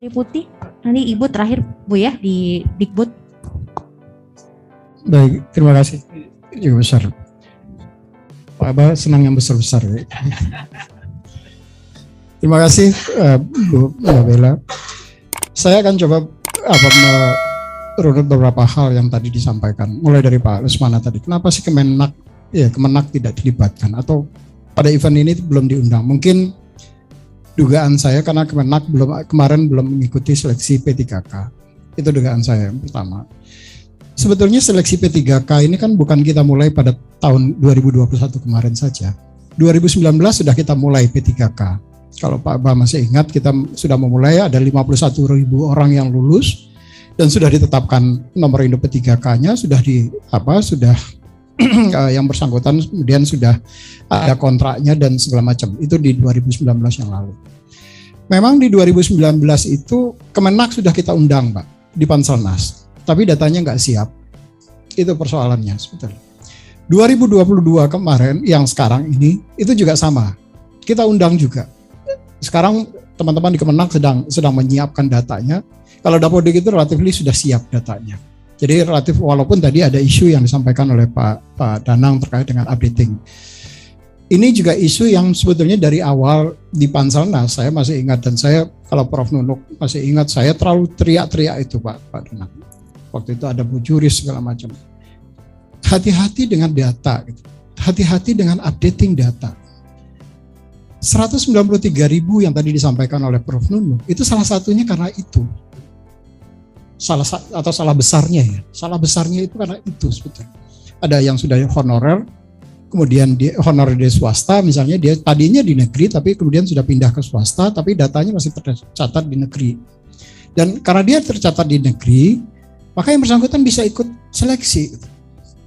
Putih, nanti Ibu terakhir Bu ya di Dikbud. Baik, terima kasih juga besar. Pak Aba senang yang besar-besar. Ya. Terima kasih Bu Bella. Saya akan coba merunut beberapa hal yang tadi disampaikan. Mulai dari Pak Lesmana tadi. Kenapa sih Kemenak tidak dilibatkan atau pada event ini belum diundang? Mungkin dugaan saya karena Kemenak kemarin belum mengikuti seleksi P3K. Itu dugaan saya yang pertama. Sebetulnya seleksi P3K ini kan bukan kita mulai pada tahun 2021 kemarin saja. 2019 sudah kita mulai P3K. Kalau Pak Ba masih ingat, kita sudah memulai ada 51.000 orang yang lulus dan sudah ditetapkan nomor induk P3K-nya sudah yang bersangkutan kemudian sudah ada kontraknya dan segala macam. Itu di 2019 yang lalu. Memang di 2019 itu Kemenak sudah kita undang Pak di Panselnas, tapi datanya nggak siap. Itu persoalannya sebetulnya. 2022 kemarin yang sekarang ini itu juga sama. Kita undang juga. Sekarang teman-teman di Kemenak sedang menyiapkan datanya. Kalau Dapodik itu relatif sudah siap datanya. Jadi relatif walaupun tadi ada isu yang disampaikan oleh Pak Danang terkait dengan updating. Ini juga isu yang sebetulnya dari awal di Panselnas saya masih ingat, dan saya kalau Prof Nunuk masih ingat, saya terlalu teriak-teriak itu Pak Danang. Waktu itu ada Bu Juris segala macam. Hati-hati dengan data, gitu. Hati-hati dengan updating data. 193.000 yang tadi disampaikan oleh Prof Nunuk itu salah satunya karena itu. Salah besarnya ya. Salah besarnya itu karena itu sebetulnya. Ada yang sudah honorer, kemudian dia honorer di swasta, misalnya dia tadinya di negeri tapi kemudian sudah pindah ke swasta tapi datanya masih tercatat di negeri. Dan karena dia tercatat di negeri, maka yang bersangkutan bisa ikut seleksi.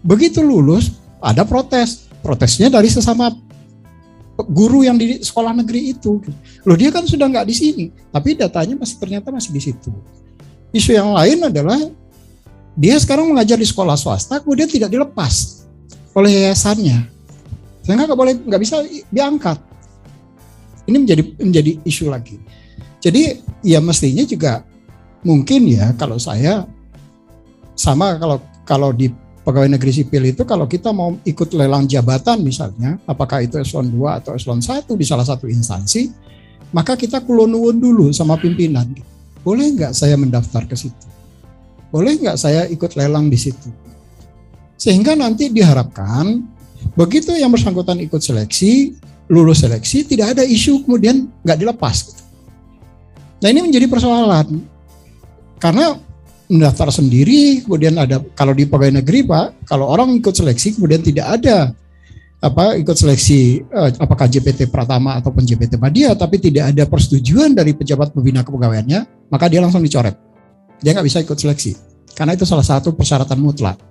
Begitu lulus, ada protes. Protesnya dari sesama guru yang di sekolah negeri itu. Loh, dia kan sudah nggak di sini, tapi datanya ternyata masih di situ. Isu yang lain adalah dia sekarang mengajar di sekolah swasta, kemudian tidak dilepas oleh yayasannya, sehingga nggak bisa diangkat. Ini menjadi isu lagi. Jadi ya mestinya juga mungkin ya kalau saya sama kalau di pegawai negeri sipil itu kalau kita mau ikut lelang jabatan misalnya, apakah itu eselon 2 atau eselon 1 di salah satu instansi, maka kita kulon-nuwun dulu sama pimpinan. Boleh nggak saya mendaftar ke situ? Boleh nggak saya ikut lelang di situ? Sehingga nanti diharapkan begitu yang bersangkutan ikut seleksi, lulus seleksi, tidak ada isu kemudian nggak dilepas. Nah ini menjadi persoalan. Karena mendaftar sendiri, kemudian ada, kalau di pegawai negeri Pak, kalau orang ikut seleksi kemudian tidak ada ikut seleksi apakah JPT Pratama ataupun JPT Madya, tapi tidak ada persetujuan dari pejabat pembina kepegawaiannya, maka dia langsung dicoret. Dia nggak bisa ikut seleksi, karena itu salah satu persyaratan mutlak.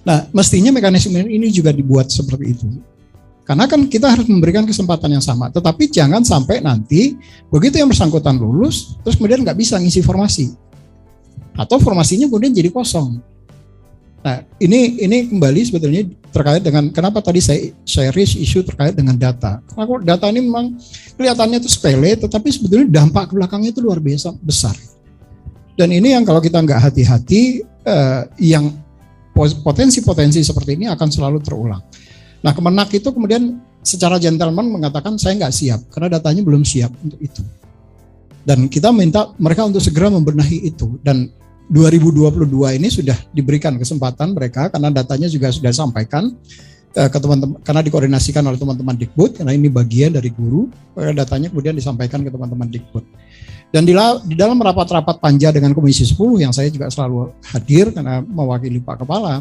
Nah, mestinya mekanisme ini juga dibuat seperti itu. Karena kan kita harus memberikan kesempatan yang sama, tetapi jangan sampai nanti begitu yang bersangkutan lulus, terus kemudian nggak bisa ngisi formasi. Atau formasinya kemudian jadi kosong. Nah, ini kembali sebetulnya terkait dengan kenapa tadi saya raise isu terkait dengan data. Karena data ini memang kelihatannya itu sepele, tetapi sebetulnya dampak ke belakangnya itu luar biasa besar. Dan ini yang kalau kita nggak hati-hati, yang potensi-potensi seperti ini akan selalu terulang. Nah, Kemenak itu kemudian secara gentleman mengatakan saya nggak siap karena datanya belum siap untuk itu. Dan kita minta mereka untuk segera membenahi itu. Dan 2022 ini sudah diberikan kesempatan mereka karena datanya juga sudah disampaikan ke teman-teman, karena dikoordinasikan oleh teman-teman Dikbud, karena ini bagian dari guru, datanya kemudian disampaikan ke teman-teman Dikbud. Dan di dalam rapat-rapat panja dengan Komisi 10 yang saya juga selalu hadir karena mewakili Pak Kepala,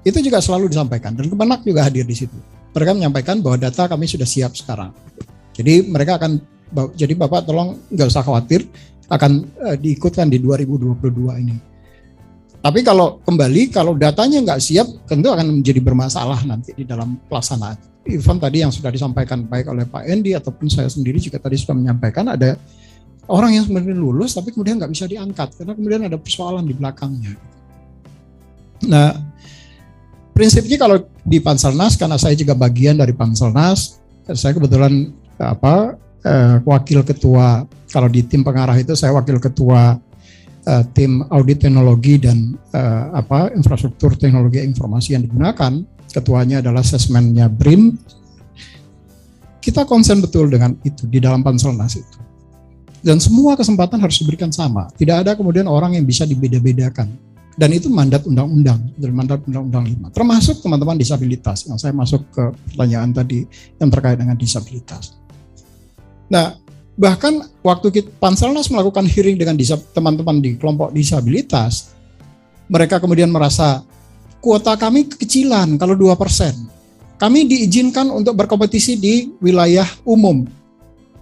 itu juga selalu disampaikan, dan Kemenak juga hadir di situ. Mereka menyampaikan bahwa data kami sudah siap sekarang. Jadi mereka akan, jadi Bapak tolong nggak usah khawatir, akan diikutkan di 2022 ini. Tapi kalau datanya nggak siap, tentu akan menjadi bermasalah nanti di dalam pelaksanaan. Even tadi yang sudah disampaikan baik oleh Pak Endi ataupun saya sendiri juga tadi sudah menyampaikan, ada orang yang sebenarnya lulus tapi kemudian nggak bisa diangkat karena kemudian ada persoalan di belakangnya. Nah, prinsipnya kalau di Panselnas, karena saya juga bagian dari Panselnas, saya kebetulan wakil ketua, kalau di tim pengarah itu saya wakil ketua tim audit teknologi dan infrastruktur teknologi informasi yang digunakan. Ketuanya adalah assessment-nya BRIN. Kita konsen betul dengan itu di dalam Panselnas itu. Dan semua kesempatan harus diberikan sama. Tidak ada kemudian orang yang bisa dibeda-bedakan. Dan itu mandat undang-undang, dari mandat undang-undang 5. Termasuk teman-teman disabilitas. Yang saya masuk ke pertanyaan tadi yang terkait dengan disabilitas. Nah, bahkan waktu Panselnas melakukan hearing dengan teman-teman di kelompok disabilitas, mereka kemudian merasa kuota kami kekecilan kalau 2%. Kami diizinkan untuk berkompetisi di wilayah umum.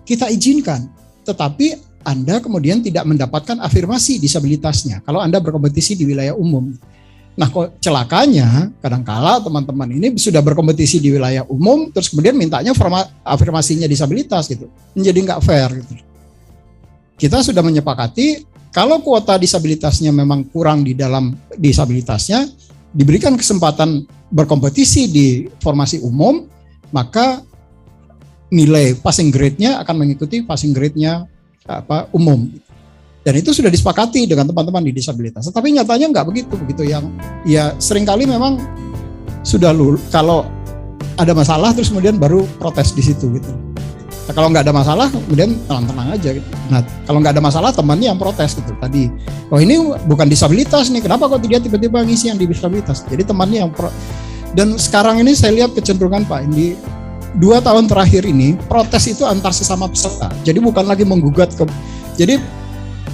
Kita izinkan, tetapi Anda kemudian tidak mendapatkan afirmasi disabilitasnya kalau Anda berkompetisi di wilayah umum. Nah, kok celakanya kadangkala teman-teman ini sudah berkompetisi di wilayah umum, terus kemudian mintanya afirmasinya disabilitas gitu. Menjadi nggak fair gitu. Kita sudah menyepakati kalau kuota disabilitasnya memang kurang di dalam disabilitasnya, diberikan kesempatan berkompetisi di formasi umum, maka nilai passing grade-nya akan mengikuti passing grade-nya umum. Dan itu sudah disepakati dengan teman-teman di disabilitas. Tapi nyatanya nggak begitu yang ya seringkali memang sudah kalau ada masalah terus kemudian baru protes di situ gitu. Nah, kalau nggak ada masalah kemudian tenang-tenang aja gitu. Nah, kalau nggak ada masalah temannya yang protes gitu tadi. Oh, ini bukan disabilitas nih, kenapa kok dia tiba-tiba ngisi yang disabilitas? Jadi temannya yang dan sekarang ini saya lihat kecenderungan Pak di 2 tahun terakhir ini protes itu antar sesama peserta. Jadi bukan lagi menggugat jadi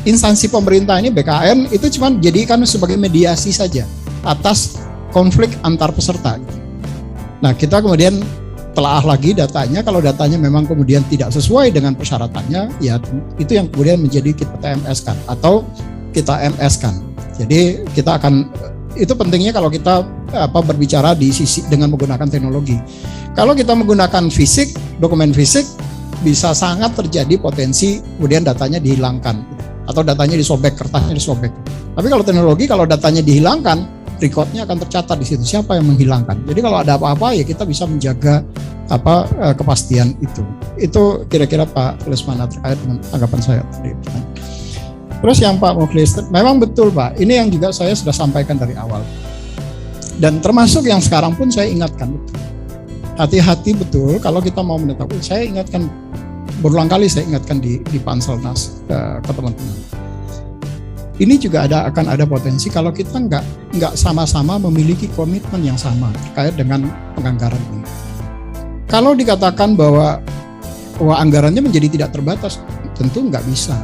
instansi pemerintah ini BKN itu cuma jadikan sebagai mediasi saja atas konflik antar peserta. Nah, kita kemudian telaah lagi datanya, kalau datanya memang kemudian tidak sesuai dengan persyaratannya, ya itu yang kemudian menjadi kita TMS-kan atau kita MS-kan. Jadi kita akan, itu pentingnya kalau kita berbicara di sisi dengan menggunakan teknologi. Kalau kita menggunakan fisik, dokumen fisik, bisa sangat terjadi potensi kemudian datanya dihilangkan atau datanya disobek, kertasnya disobek. Tapi kalau teknologi, kalau datanya dihilangkan, record-nya akan tercatat di situ siapa yang menghilangkan. Jadi kalau ada apa-apa ya kita bisa menjaga kepastian itu. Itu kira-kira Pak Lesmana terkait dengan tanggapan saya tadi. Terus yang Pak Mukhlis, memang betul Pak, ini yang juga saya sudah sampaikan dari awal. Dan termasuk yang sekarang pun saya ingatkan betul. Hati-hati betul kalau kita mau menetapkan. Saya ingatkan berulang kali, saya ingatkan di Panselnas ke teman-teman. Ini juga akan ada potensi kalau kita nggak sama-sama memiliki komitmen yang sama terkait dengan penganggaran ini. Kalau dikatakan bahwa anggarannya menjadi tidak terbatas, tentu nggak bisa.